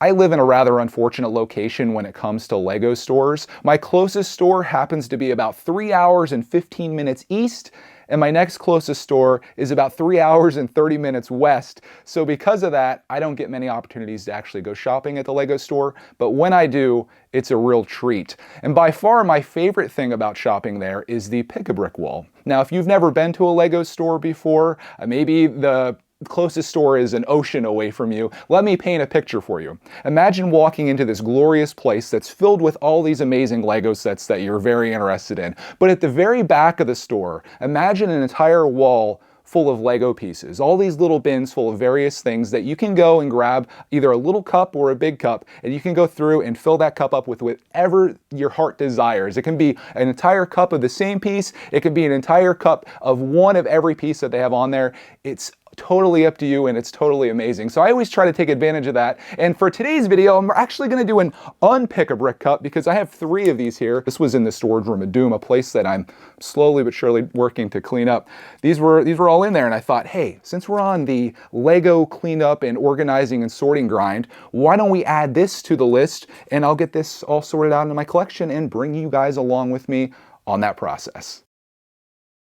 I live in a rather unfortunate location when it comes to Lego stores. My closest store happens to be about 3 hours and 15 minutes east, and my next closest store is about 3 hours and 30 minutes west. So because of that, I don't get many opportunities to actually go shopping at the Lego store, but when I do, it's a real treat. And by far my favorite thing about shopping there is the Pick-a-Brick wall. Now, if you've never been to a Lego store before, maybe the closest store is an ocean away from you. Let me paint a picture for you. Imagine walking into this glorious place that's filled with all these amazing Lego sets that you're very interested in. But at the very back of the store, imagine an entire wall full of Lego pieces, all these little bins full of various things that you can go and grab either a little cup or a big cup, and you can go through and fill that cup up with whatever your heart desires. It can be an entire cup of the same piece. It can be an entire cup of one of every piece that they have on there. It's totally up to you, and it's totally amazing. So I always try to take advantage of that. And for today's video, I'm actually going to do an unpick-a-brick cup because I have 3 of these here. This was in the storage room of doom, a place that I'm slowly but surely working to clean up. These were all in there, and I thought, hey, since we're on the Lego cleanup and organizing and sorting grind, why don't we add this to the list, and I'll get this all sorted out into my collection and bring you guys along with me on that process.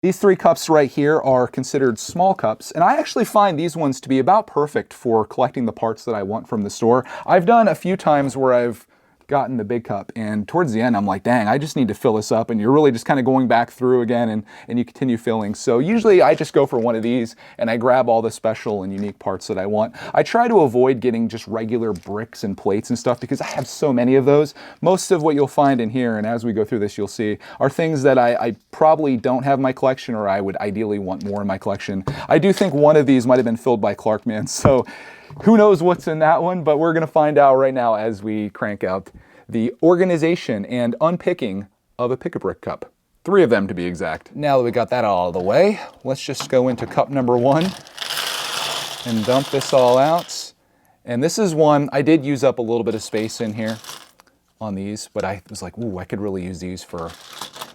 These 3 cups right here are considered small cups, and I actually find these ones to be about perfect for collecting the parts that I want from the store. I've done a few times where I've gotten the big cup, and towards the end I'm like, dang, I just need to fill this up, and you're really just kind of going back through again and you continue filling. So usually I just go for one of these and I grab all the special and unique parts that I want. I try to avoid getting just regular bricks and plates and stuff because I have so many of those. Most of what you'll find in here, and as we go through this you'll see, are things that I probably don't have in my collection, or I would ideally want more in my collection. I do think one of these might have been filled by Clarkman, so who knows what's in that one, but we're going to find out right now as we crank out the organization and unpicking of a Pick-a-Brick cup. 3 of them to be exact. Now that we got that all out of the way, let's just go into cup number 1 and dump this all out. And this is one, I did use up a little bit of space in here on these, but I was like, ooh, I could really use these for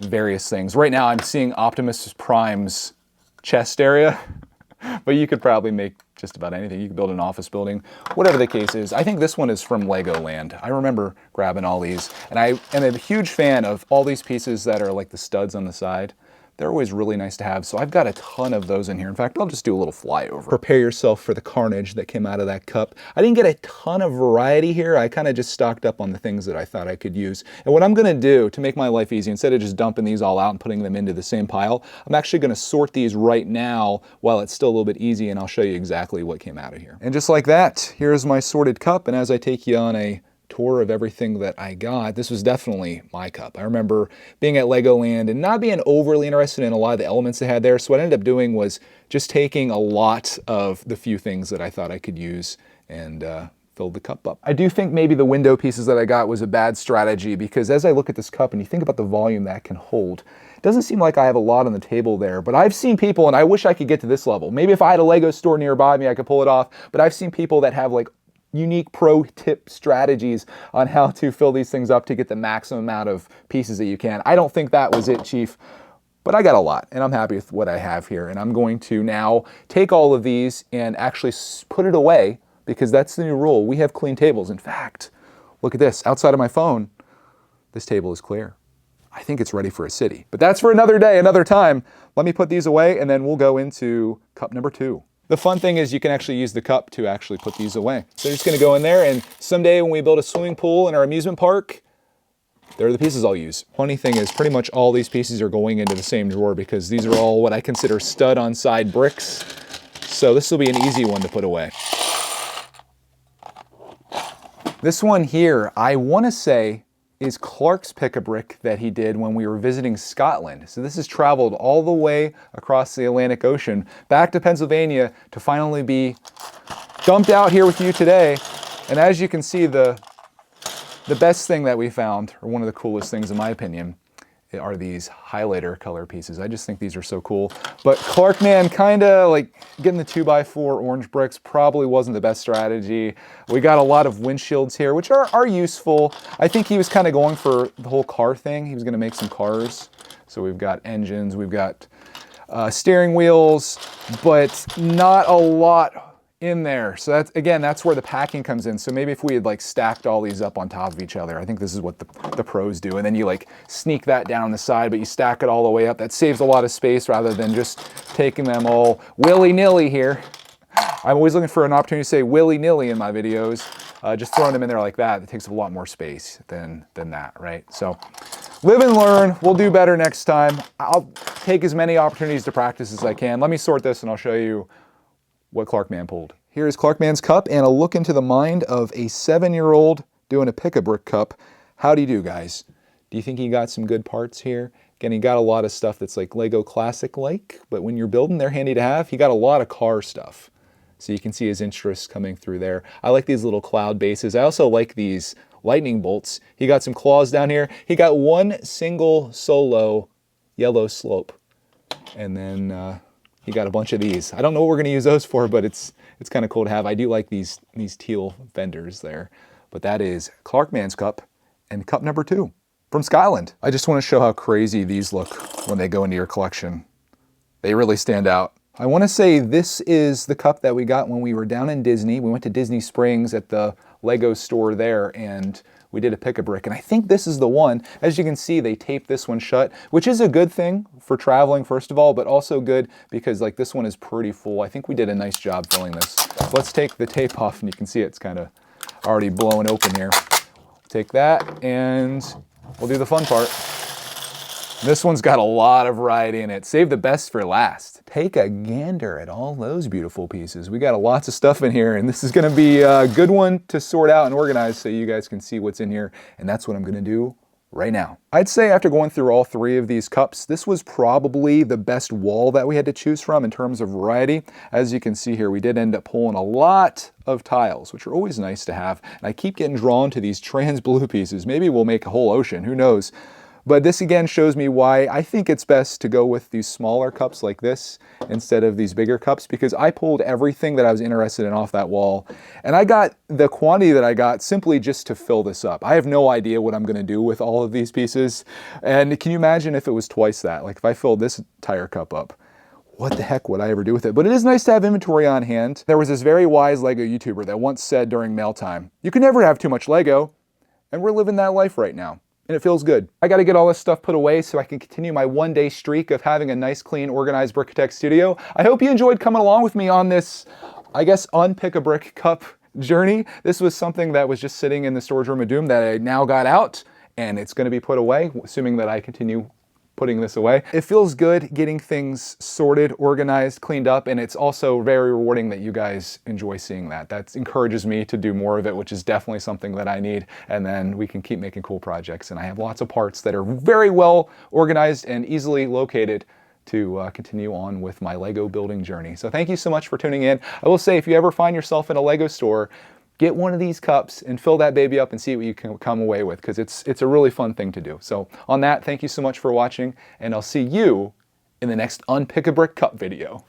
various things. Right now I'm seeing Optimus Prime's chest area, but you could probably make just about anything. You could build an office building, whatever the case is. I think this one is from Legoland. I remember grabbing all these, and I am a huge fan of all these pieces that are like the studs on the side. They're always really nice to have, so I've got a ton of those in here. In fact, I'll just do a little flyover. Prepare yourself for the carnage that came out of that cup. I didn't get a ton of variety here. I kind of just stocked up on the things that I thought I could use. And what I'm gonna do to make my life easy, instead of just dumping these all out and putting them into the same pile, I'm actually gonna sort these right now while it's still a little bit easy, and I'll show you exactly what came out of here. And just like that, here's my sorted cup, and as I take you on a tour of everything that I got, this was definitely my cup. I remember being at Legoland and not being overly interested in a lot of the elements they had there, so what I ended up doing was just taking a lot of the few things that I thought I could use and filled the cup up. I do think maybe the window pieces that I got was a bad strategy, because as I look at this cup and you think about the volume that can hold, it doesn't seem like I have a lot on the table there, but I've seen people, and I wish I could get to this level. Maybe if I had a Lego store nearby me, I could pull it off, but I've seen people that have like unique pro tip strategies on how to fill these things up to get the maximum amount of pieces that you can. I don't think that was it, Chief, but I got a lot, and I'm happy with what I have here. And I'm going to now take all of these and actually put it away, because that's the new rule. We have clean tables. In fact, look at this. Outside of my phone, this table is clear. I think it's ready for a city, but that's for another day, another time. Let me put these away, and then we'll go into cup number 2. The fun thing is you can actually use the cup to actually put these away. So you're just gonna go in there, and someday when we build a swimming pool in our amusement park, they're the pieces I'll use. Funny thing is, pretty much all these pieces are going into the same drawer, because these are all what I consider stud on side bricks. So this will be an easy one to put away. This one here, I wanna say, is Clark's Pick-a-Brick that he did when we were visiting Scotland. So this has traveled all the way across the Atlantic Ocean back to Pennsylvania to finally be dumped out here with you today. And as you can see, the best thing that we found, or one of the coolest things in my opinion, are these highlighter color pieces. I just think these are so cool. But Clarkman kinda like getting the 2x4 orange bricks probably wasn't the best strategy. We got a lot of windshields here, which are useful. I think he was kind of going for the whole car thing. He was gonna make some cars. So we've got engines, we've got steering wheels, but not a lot in there. So that's, again, that's where the packing comes in. So maybe if we had like stacked all these up on top of each other, I think this is what the pros do. And then you like sneak that down the side, but you stack it all the way up. That saves a lot of space rather than just taking them all willy-nilly here. I'm always looking for an opportunity to say willy-nilly in my videos. Just throwing them in there like that, it takes a lot more space than that, right? So live and learn. We'll do better next time. I'll take as many opportunities to practice as I can. Let me sort this and I'll show you what Clarkman pulled. Here's Clarkman's cup and a look into the mind of a 7-year-old doing a pick-a-brick cup. How do you do, guys? Do you think he got some good parts here? Again, he got a lot of stuff that's like Lego Classic-like, but when you're building, they're handy to have. He got a lot of car stuff. So you can see his interest coming through there. I like these little cloud bases. I also like these lightning bolts. He got some claws down here. He got one single solo yellow slope. And then he got a bunch of these. I don't know what we're gonna use those for, but it's kind of cool to have. I do like these teal fenders there. But that is Clarkman's cup and cup number 2 from Skyland. I just want to show how crazy these look when they go into your collection. They really stand out. I want to say this is the cup that we got when we were down in Disney. We went to Disney Springs at the Lego store there and we did a pick-a-brick, and I think this is the one. As you can see, they taped this one shut, which is a good thing for traveling, first of all, but also good because like this one is pretty full. I think we did a nice job filling this. Let's take the tape off and you can see it's kind of already blowing open here. Take that and we'll do the fun part. This one's got a lot of variety in it. Save the best for last. Take a gander at all those beautiful pieces. We got lots of stuff in here, and this is gonna be a good one to sort out and organize so you guys can see what's in here, and that's what I'm gonna do right now. I'd say after going through all 3 of these cups, this was probably the best wall that we had to choose from in terms of variety. As you can see here, we did end up pulling a lot of tiles, which are always nice to have, and I keep getting drawn to these trans blue pieces. Maybe we'll make a whole ocean, who knows? But this again shows me why I think it's best to go with these smaller cups like this instead of these bigger cups, because I pulled everything that I was interested in off that wall. And I got the quantity that I got simply just to fill this up. I have no idea what I'm gonna do with all of these pieces. And can you imagine if it was twice that? Like if I filled this entire cup up, what the heck would I ever do with it? But it is nice to have inventory on hand. There was this very wise Lego YouTuber that once said during mail time, you can never have too much Lego. And we're living that life right now. And it feels good. I got to get all this stuff put away so I can continue my one-day streak of having a nice, clean, organized Brickitect studio. I hope you enjoyed coming along with me on this, I guess, unpick-a-brick cup journey. This was something that was just sitting in the storage room of doom that I now got out, and it's going to be put away, assuming that I continue putting this away. It feels good getting things sorted, organized, cleaned up, and it's also very rewarding that you guys enjoy seeing that. That encourages me to do more of it, which is definitely something that I need, and then we can keep making cool projects. And I have lots of parts that are very well organized and easily located to continue on with my Lego building journey. So thank you so much for tuning in. I will say, if you ever find yourself in a Lego store, get one of these cups and fill that baby up and see what you can come away with, because it's a really fun thing to do. So on that, thank you so much for watching, and I'll see you in the next Unpick-a-Brick Cup video.